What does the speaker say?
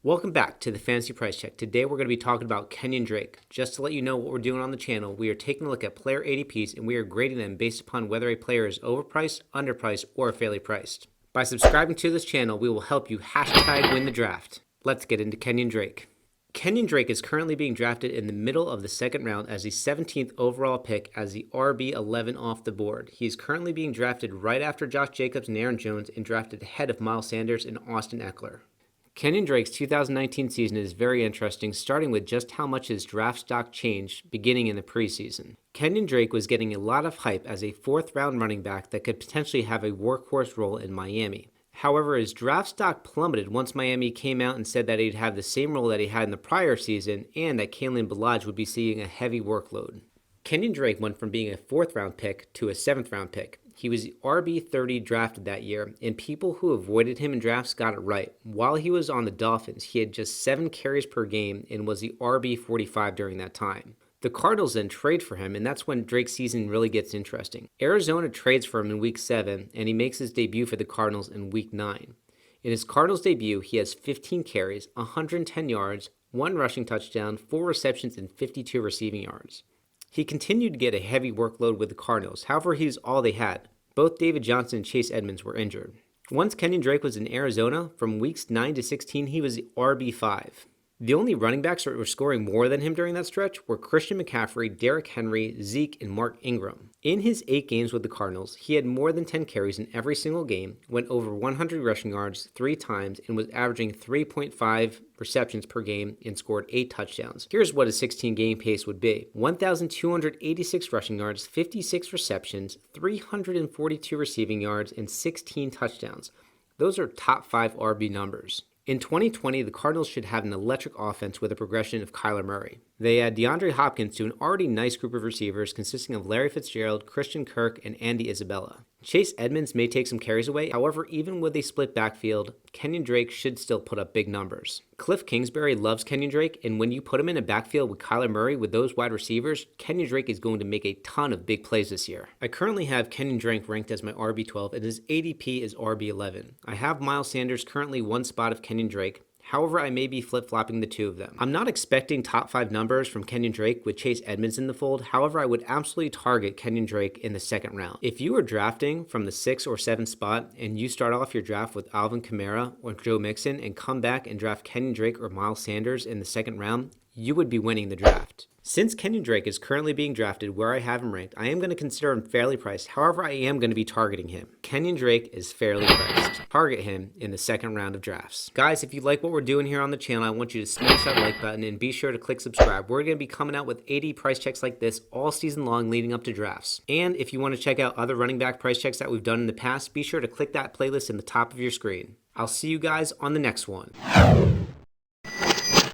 Welcome back to the Fantasy Price Check. Today we're going to be talking about Kenyan Drake. Just to let you know what we're doing on the channel, we are taking a look at player ADPs and we are grading them based upon whether a player is overpriced, underpriced, or fairly priced. By subscribing to this channel, we will help you #win the draft. Let's get into Kenyan Drake. Kenyan Drake is currently being drafted in the middle of the second round as the 17th overall pick as the RB1 off the board. He is currently being drafted right after Josh Jacobs and Aaron Jones and drafted ahead of Miles Sanders and Austin Eckler. Kenyan Drake's 2019 season is very interesting, starting with just how much his draft stock changed beginning in the preseason. Kenyan Drake was getting a lot of hype as a fourth-round running back that could potentially have a workhorse role in Miami. However, his draft stock plummeted once Miami came out and said that he'd have the same role that he had in the prior season and that Kalen Ballage would be seeing a heavy workload. Kenyan Drake went from being a fourth-round pick to a seventh-round pick. He was the RB30 drafted that year, and people who avoided him in drafts got it right. While he was on the Dolphins, he had just 7 carries per game and was the RB45 during that time. The Cardinals then trade for him, and that's when Drake's season really gets interesting. Arizona trades for him in Week 7, and he makes his debut for the Cardinals in Week 9. In his Cardinals debut, he has 15 carries, 110 yards, 1 rushing touchdown, 4 receptions, and 52 receiving yards. He continued to get a heavy workload with the Cardinals. However, he's all they had. Both David Johnson and Chase Edmunds were injured. Once Kenyan Drake was in Arizona, from weeks 9 to 16, he was the RB5. The only running backs that were scoring more than him during that stretch were Christian McCaffrey, Derrick Henry, Zeke, and Mark Ingram. In his 8 games with the Cardinals, he had more than 10 carries in every single game, went over 100 rushing yards 3 times, and was averaging 3.5 receptions per game and scored 8 touchdowns. Here's what a 16-game pace would be. 1,286 rushing yards, 56 receptions, 342 receiving yards, and 16 touchdowns. Those are top 5 RB numbers. In 2020, the Cardinals should have an electric offense with a progression of Kyler Murray. They add DeAndre Hopkins to an already nice group of receivers consisting of Larry Fitzgerald, Christian Kirk, and Andy Isabella. Chase Edmunds may take some carries away, however, even with a split backfield, Kenyan Drake should still put up big numbers. Cliff Kingsbury loves Kenyan Drake, and when you put him in a backfield with Kyler Murray with those wide receivers, Kenyan Drake is going to make a ton of big plays this year. I currently have Kenyan Drake ranked as my RB12, and his ADP is RB11. I have Miles Sanders currently one spot of Kenyan Drake. However, I may be flip-flopping the two of them. I'm not expecting top 5 numbers from Kenyan Drake with Chase Edmunds in the fold. However, I would absolutely target Kenyan Drake in the second round. If you are drafting from the 6th or 7th spot and you start off your draft with Alvin Kamara or Joe Mixon and come back and draft Kenyan Drake or Miles Sanders in the second round, you would be winning the draft. Since Kenyan Drake is currently being drafted where I have him ranked, I am going to consider him fairly priced. However, I am going to be targeting him. Kenyan Drake is fairly priced. Target him in the second round of drafts. Guys, if you like what we're doing here on the channel, I want you to smash that like button and be sure to click subscribe. We're going to be coming out with 80 price checks like this all season long leading up to drafts. And if you want to check out other running back price checks that we've done in the past, be sure to click that playlist in the top of your screen. I'll see you guys on the next one.